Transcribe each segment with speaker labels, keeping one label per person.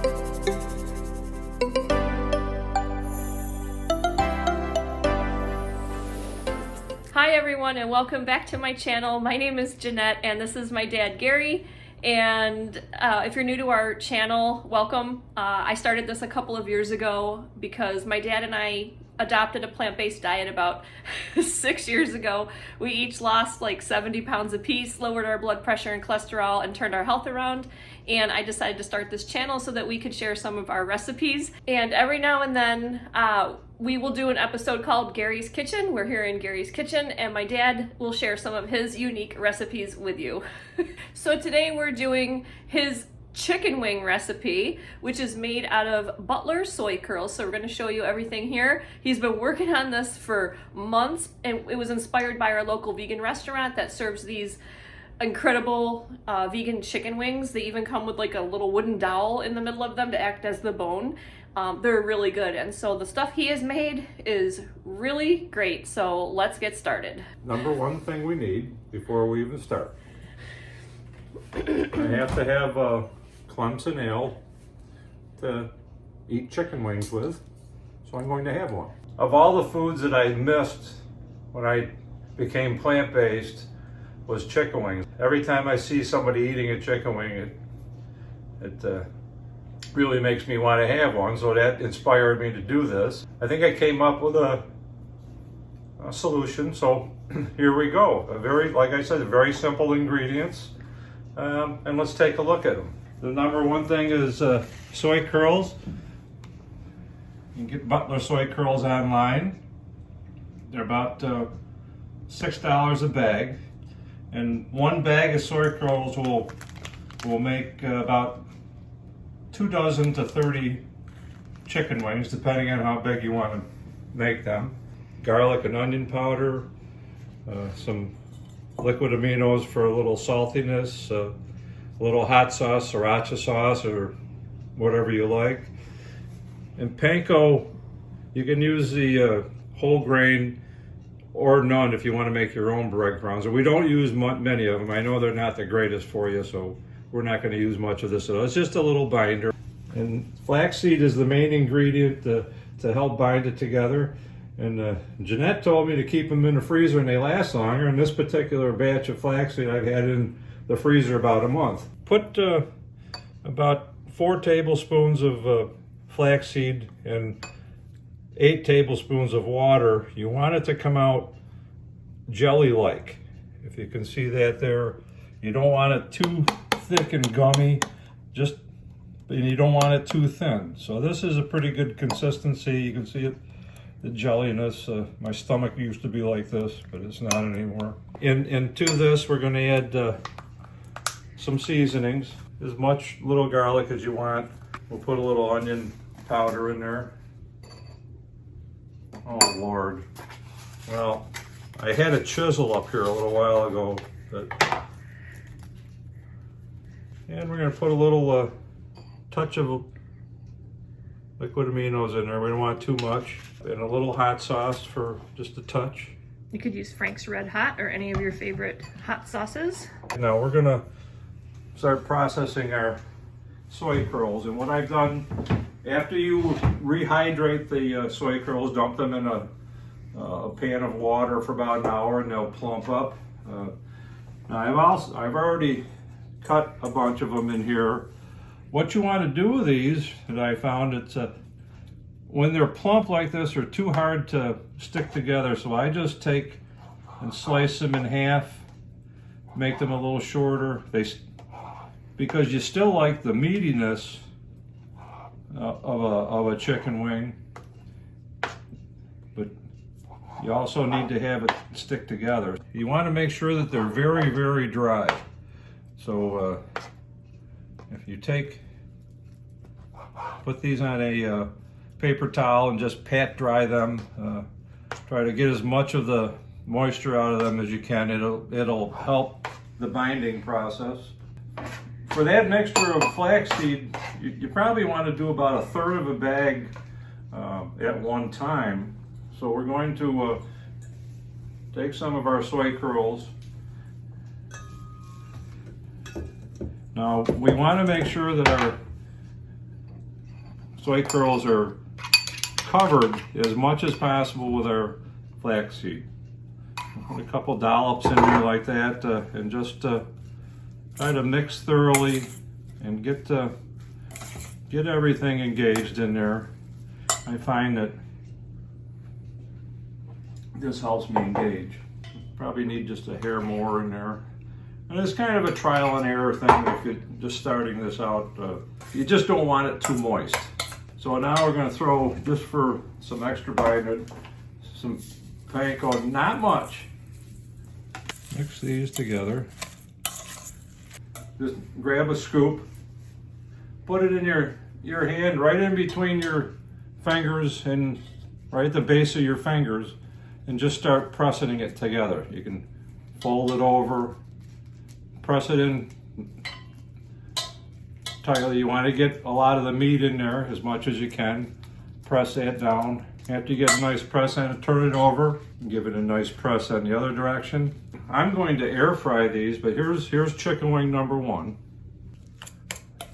Speaker 1: Hi everyone and welcome back to my channel. My name is Jeanette and this is my dad Gary, and if you're new to our channel, welcome. I started this a couple of years ago because my dad and I adopted a plant-based diet about 6 years ago. We each lost like 70 pounds apiece, lowered our blood pressure and cholesterol, and turned our health around. And I decided to start this channel so that we could share some of our recipes. And every now and then we will do an episode called Gary's Kitchen. We're here in Gary's Kitchen and my dad will share some of his unique recipes with you. So today we're doing his chicken wing recipe, which is made out of Butler Soy Curls. So we're going to show you everything here. He's been working on this for months, and it was inspired by our local vegan restaurant that serves these incredible vegan chicken wings. They even come with like a little wooden dowel in the middle of them to act as the bone. They're really good, and so the stuff he has made is really great. So let's get started.
Speaker 2: Number one thing we need before we even start, I have to have Clemson ale to eat chicken wings with, so I'm going to have one. Of all the foods that I missed when I became plant-based was chicken wings. Every time I see somebody eating a chicken wing, it really makes me want to have one, so that inspired me to do this. I think I came up with a solution, so here we go. Like I said, very simple ingredients, and let's take a look at them. The number one thing is soy curls. You can get Butler Soy Curls online. They're about $6 a bag, and one bag of soy curls will make about 2 dozen to 30 chicken wings, depending on how big you want to make them. Garlic and onion powder, some liquid aminos for a little saltiness, a little hot sauce, sriracha sauce, or whatever you like. And Panko, you can use the whole grain or none if you want to make your own breadcrumbs. And we don't use many of them. I know they're not the greatest for you, so we're not going to use much of this at all. It's just a little binder. And flaxseed is the main ingredient to help bind it together. And Jeanette told me to keep them in the freezer and they last longer. And this particular batch of flaxseed I've had in the freezer about a month. Put about 4 tablespoons of flaxseed and 8 tablespoons of water. You want it to come out jelly-like. If you can see that there. You don't want it too thick and gummy, and you don't want it too thin. So this is a pretty good consistency. You can see it, the jelliness. My stomach used to be like this, but it's not anymore. Into this, we're going to add some seasonings, as much little garlic as you want. We'll put a little onion powder in there. Oh Lord. Well, I had a chisel up here a little while ago, and we're going to put a little touch of liquid aminos in there. We don't want too much. And a little hot sauce for just a touch.
Speaker 1: You could use Frank's Red Hot or any of your favorite hot sauces.
Speaker 2: Now we're going to start processing our soy curls. And what I've done, after you rehydrate the soy curls, dump them in a pan of water for about an hour and they'll plump up. Now I've already cut a bunch of them in here. What you want to do with these, that I found, it's when they're plump like this, are too hard to stick together. So I just take and slice them in half, make them a little shorter. Because you still like the meatiness of a chicken wing, but you also need to have it stick together. You want to make sure that they're very, very dry. So if you put these on a paper towel and just pat dry them, try to get as much of the moisture out of them as you can. It'll help the binding process. For that mixture of flaxseed, you probably want to do about 1/3 of a bag at one time. So we're going to take some of our soy curls. Now we want to make sure that soy curls are covered as much as possible with our flaxseed. Put a couple dollops in there like that, and just try to mix thoroughly and get everything engaged in there. I find that this helps me engage. Probably need just a hair more in there. And it's kind of a trial and error thing if you're just starting this out. You just don't want it too moist. So now we're going to throw, just for some extra bite, some Panko, not much. Mix these together. Just grab a scoop, put it in your hand right in between your fingers and right at the base of your fingers, and just start pressing it together. You can fold it over, press it in tightly. You want to get a lot of the meat in there as much as you can. Press that down. After you get a nice press on it, turn it over and give it a nice press on the other direction. I'm going to air fry these, but here's chicken wing number 1.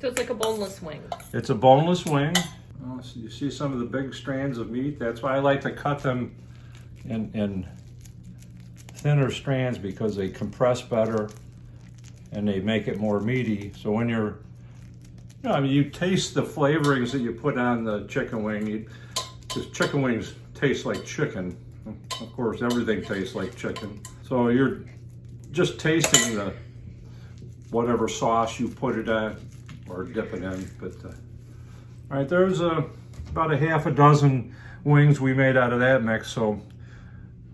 Speaker 1: So it's like a boneless wing.
Speaker 2: It's a boneless wing. Oh, so you see some of the big strands of meat. That's why I like to cut them in thinner strands, because they compress better and they make it more meaty. So when you taste the flavorings that you put on the chicken wing, because chicken wings taste like chicken. Of course, everything tastes like chicken. So you're just tasting the whatever sauce you put it on or dip it in. But all right, there's about a half a dozen wings we made out of that mix. So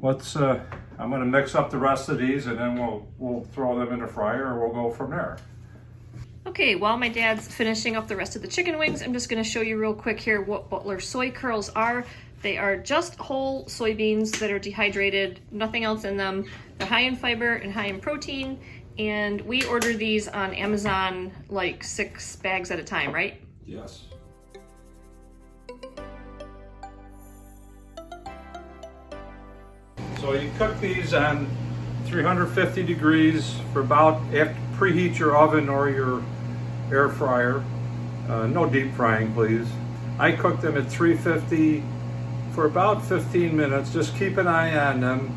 Speaker 2: let's. I'm going to mix up the rest of these, and then we'll throw them in the fryer, or we'll go from there.
Speaker 1: Okay, while my dad's finishing up the rest of the chicken wings, I'm just going to show you real quick here what Butler Soy Curls are. They are just whole soybeans that are dehydrated, nothing else in them. They're high in fiber and high in protein, and we order these on Amazon like 6 bags at a time, right?
Speaker 2: Yes. So you cook these on 350 degrees for about, preheat your oven or your air fryer. No deep frying, please. I cook them at 350 for about 15 minutes. Just keep an eye on them.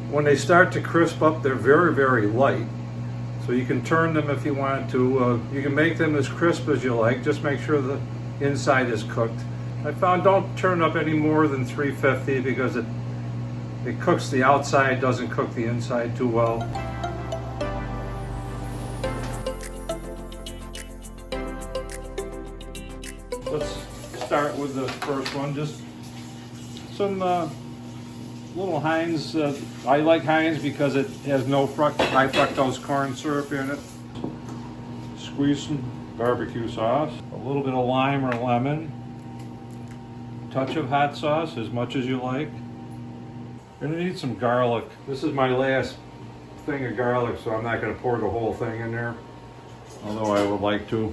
Speaker 2: When they start to crisp up, they're very, very light. So you can turn them if you want to. You can make them as crisp as you like. Just make sure the inside is cooked. I found don't turn up any more than 350 because it cooks the outside, doesn't cook the inside too well. Let's start with the first one. Just some little Heinz. I like Heinz because it has no high fructose corn syrup in it. Squeeze some barbecue sauce, a little bit of lime or lemon, touch of hot sauce, as much as you like. You're gonna need some garlic. This is my last thing of garlic, so I'm not gonna pour the whole thing in there, although I would like to.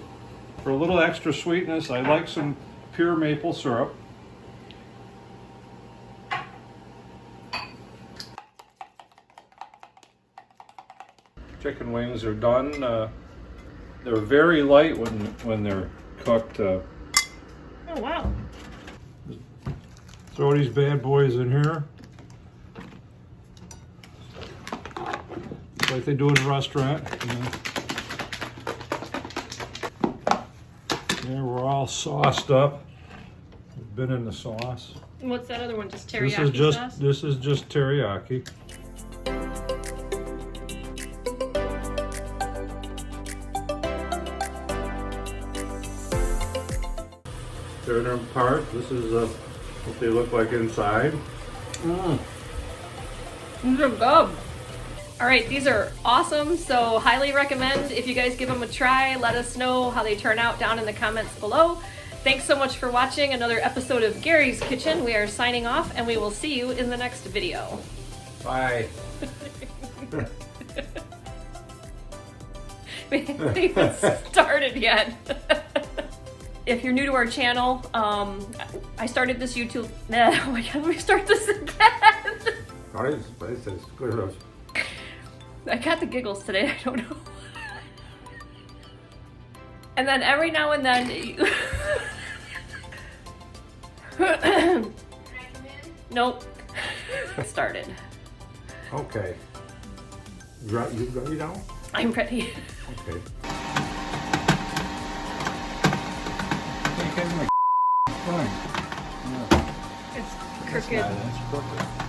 Speaker 2: For a little extra sweetness, I like some pure maple syrup. Chicken wings are done. They're very light when they're cooked.
Speaker 1: Oh wow.
Speaker 2: Throw these bad boys in here. Like they do in a restaurant. There, we're all sauced up. We've been in the sauce.
Speaker 1: What's that other one? Just teriyaki sauce?
Speaker 2: This is just teriyaki. Tear them apart. This is what they look like inside.
Speaker 1: These are good. All right, these are awesome, so highly recommend. If you guys give them a try, let us know how they turn out down in the comments below. Thanks so much for watching another episode of Gary's Kitchen. We are signing off, and we will see you in the next video.
Speaker 2: Bye.
Speaker 1: We haven't even started yet. If you're new to our channel, I started this YouTube. Oh my God, let me start this again. I got the giggles today, I don't know. And then every now and then, Nope. Started.
Speaker 2: Okay. You ready now?
Speaker 1: I'm ready.
Speaker 2: Okay.
Speaker 1: It's crooked.
Speaker 2: That's crooked.